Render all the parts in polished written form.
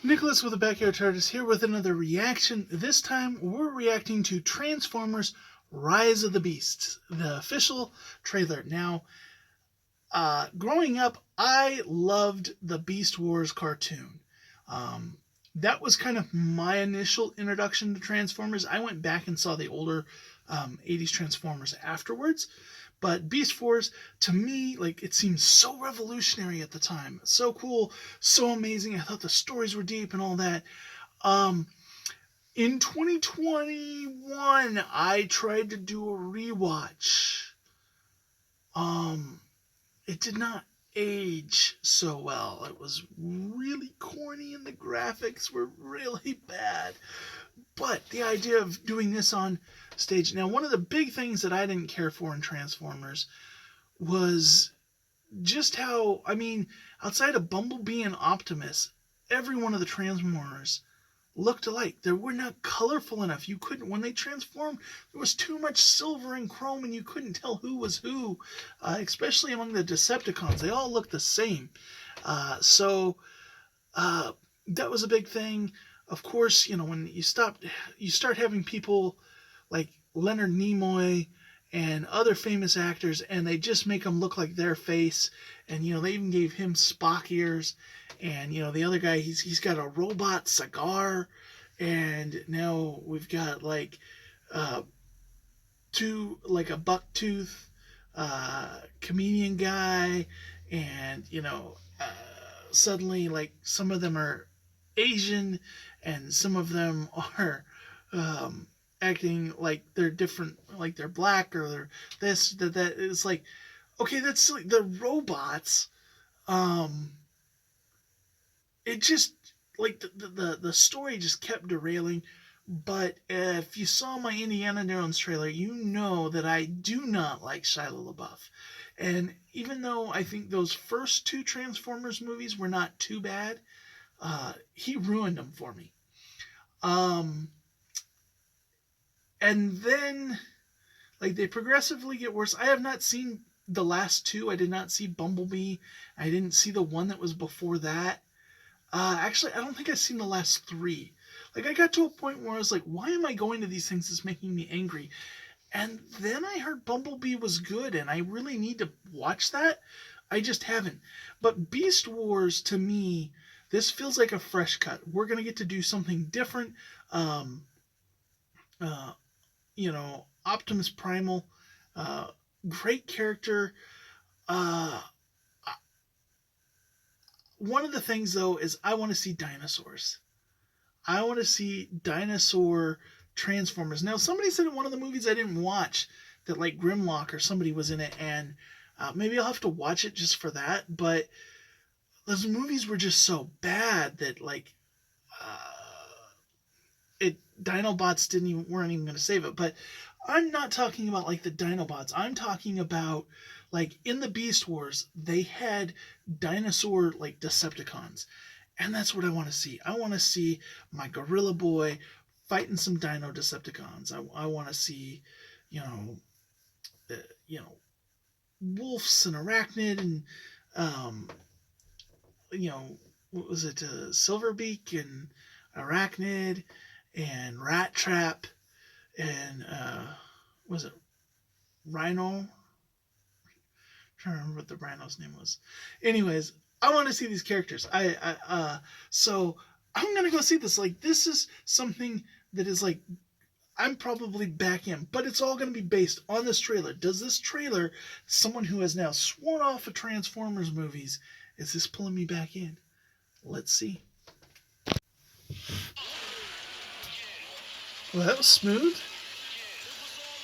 Nicholas with the Backyard TARDIS here with another reaction. This time we're reacting to Transformers Rise of the Beasts, the official trailer. Now, growing up, I loved the Beast Wars cartoon. Um, that was kind of my initial introduction to Transformers. I went back and saw the older 80s Transformers afterwards. But Beast Wars, to me, like, it seemed so revolutionary at the time. So cool, so amazing. I thought the stories were deep and all that. Um, in 2021, I tried to do a rewatch. Um, it did not age so well. It was really corny and the graphics were really bad. But the idea of doing this on stage. Now, one of the big things that I didn't care for in Transformers was just how, I mean, outside of Bumblebee and Optimus, every one of the Transformers looked alike. They were not colorful enough. You couldn't, when they transformed, there was too much silver and chrome and you couldn't tell who was who, especially among the Decepticons. They all looked the same. So that was a big thing. Of course, you know, when you start having people like Leonard Nimoy and other famous actors, and they just make them look like their face. And you know, they even gave him Spock ears. And you know, the other guy, he's got a robot cigar. And now we've got like a bucktooth comedian guy, and you know, suddenly like some of them are Asian, and some of them are acting like they're different, like they're black or they're this, that, that. It's like, okay, that's like the robots. Um, it just like the story just kept derailing. But if you saw my Indiana Jones trailer, you know that I do not like Shia LaBeouf. And even though I think those first two Transformers movies were not too bad, he ruined them for me. Um, and then, like, they progressively get worse. I have not seen the last two. I did not see Bumblebee. I didn't see the one that was before that. Actually, I don't think I've seen the last three. Like, I got to a point where I was like, why am I going to these things that's making me angry? And then I heard Bumblebee was good, and I really need to watch that. I just haven't. But Beast Wars, to me, this feels like a fresh cut. We're going to get to do something different. Um, uh, you know, Optimus Primal, uh, great character. Uh, One of the things, though, is I want to see dinosaurs. I want to see dinosaur Transformers. Now, somebody said in one of the movies I didn't watch that, like, Grimlock or somebody was in it, and maybe I'll have to watch it just for that. But those movies were just so bad that, like, Dinobots weren't even going to save it. But I'm not talking about like the Dinobots. I'm talking about like in the Beast Wars, they had dinosaur like Decepticons. And that's what I want to see. I want to see my Gorilla Boy fighting some Dino Decepticons. I want to see, you know, you know, Wolves and Arachnid and, um, you know, what was it, Silverbeak and Arachnid and Rat Trap and was it Rhino? I'm trying to remember what the Rhino's name was. Anyways, I want to see these characters. So I'm gonna go see this. Like, this is something that is like, I'm probably back in, but it's all going to be based on this trailer. Does this trailer, someone who has now sworn off of Transformers movies, is this pulling me back in? Let's see. Well, that was smooth,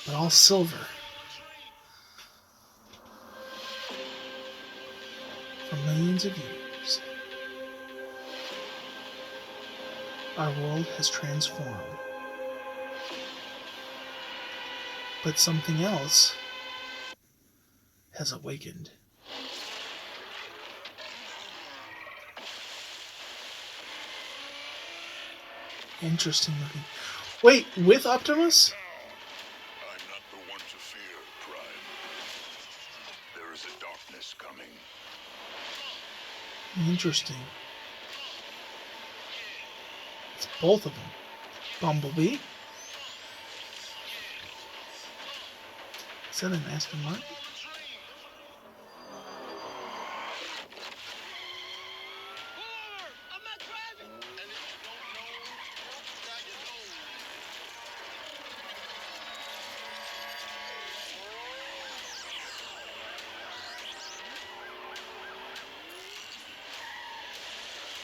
but all silver. For millions of years, our world has transformed. But something else has awakened. Interesting looking. Wait, with Optimus? I'm not the one to fear, Prime. There is a darkness coming. Interesting. It's both of them. Bumblebee. Is that an Aston Martin?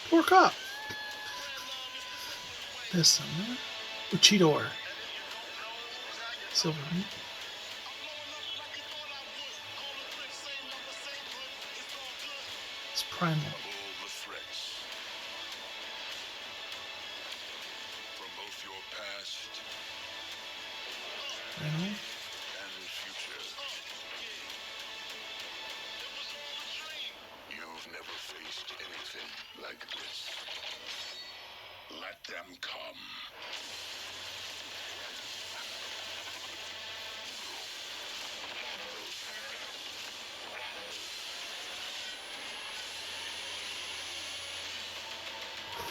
Poor cop. This one. Uchidor. Silver meat. It's primal. All the threats from both your past Primal. and future. You've never faced anything like this. Let them come.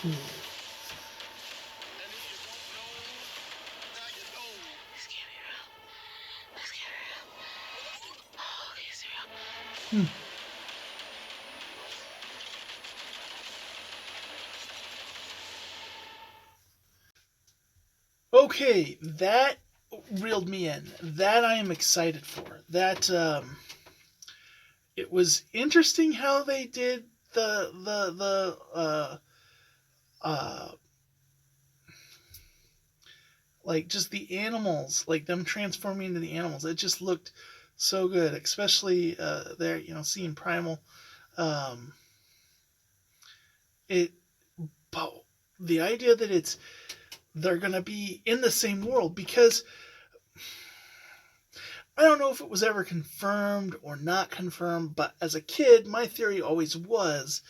Cool. Hmm. Okay, that reeled me in. That I am excited for. That it was interesting how they did the uh like just the animals, like them transforming into the animals. It just looked so good, especially there, seeing Primal. Um, it, but the idea that they're gonna be in the same world, because I don't know if it was ever confirmed or not confirmed, but as a kid, my theory always was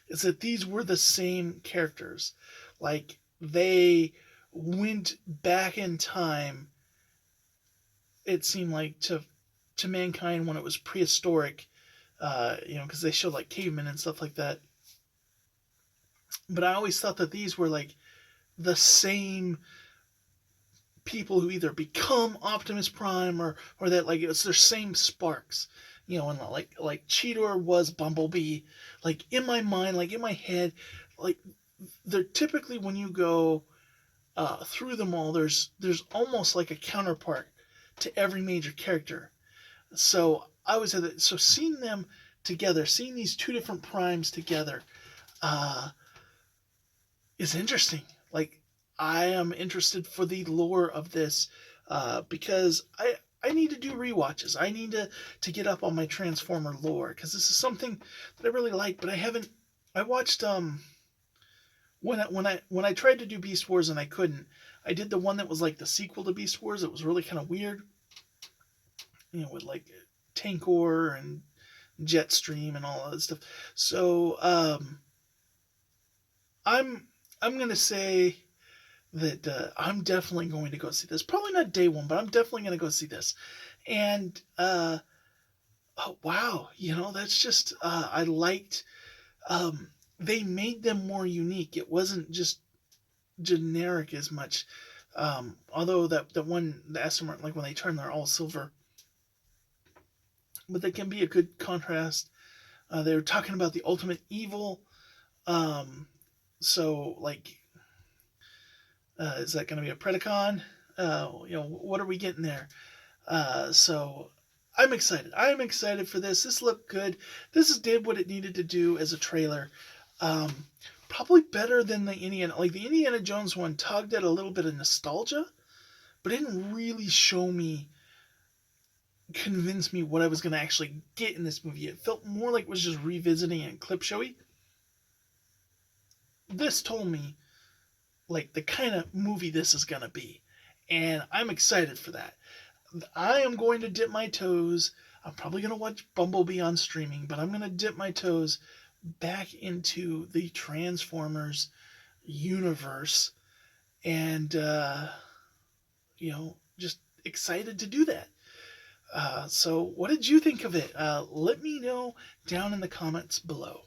is that these were the same characters. Like they went back in time, it seemed like, to mankind when it was prehistoric, because they showed like cavemen and stuff like that. But I always thought that these were like the same people who either become Optimus Prime, or that like it's their same sparks. And like Cheetor was Bumblebee. Like in my mind, like in my head, like they're typically, when you go through them all, there's almost like a counterpart to every major character. So I always had that. So seeing them together, seeing these two different primes together, uh, is interesting. Like I am interested for the lore of this, because I need to do rewatches. I need to get up on my Transformer lore, because this is something that I really like, but I haven't. I watched when I tried to do Beast Wars and I couldn't. I did the one that was like the sequel to Beast Wars. It was really kind of weird, with like Tankor and Jetstream and all that stuff. So I'm I'm gonna say that I'm definitely going to go see this. Probably not day one, but I'm definitely going to go see this. And oh wow, that's just I liked. They made them more unique. It wasn't just generic as much. Although that one, the Aston Martin, like when they turn, they're all silver, but they can be a good contrast. They were talking about the ultimate evil. Um, so like, is that going to be a Predacon? What are we getting there? So I'm excited. I'm excited for this. This looked good. This did what it needed to do as a trailer. Um, Probably better than the Indiana Jones one tugged at a little bit of nostalgia, but didn't really convince me what I was going to actually get in this movie. It felt more like it was just revisiting and clip showy. This told me like the kind of movie this is going to be, and I'm excited for that. I am going to dip my toes. I'm probably going to watch Bumblebee on streaming, but I'm going to dip my toes back into the Transformers universe, and just excited to do that. So what did you think of it? Let me know down in the comments below.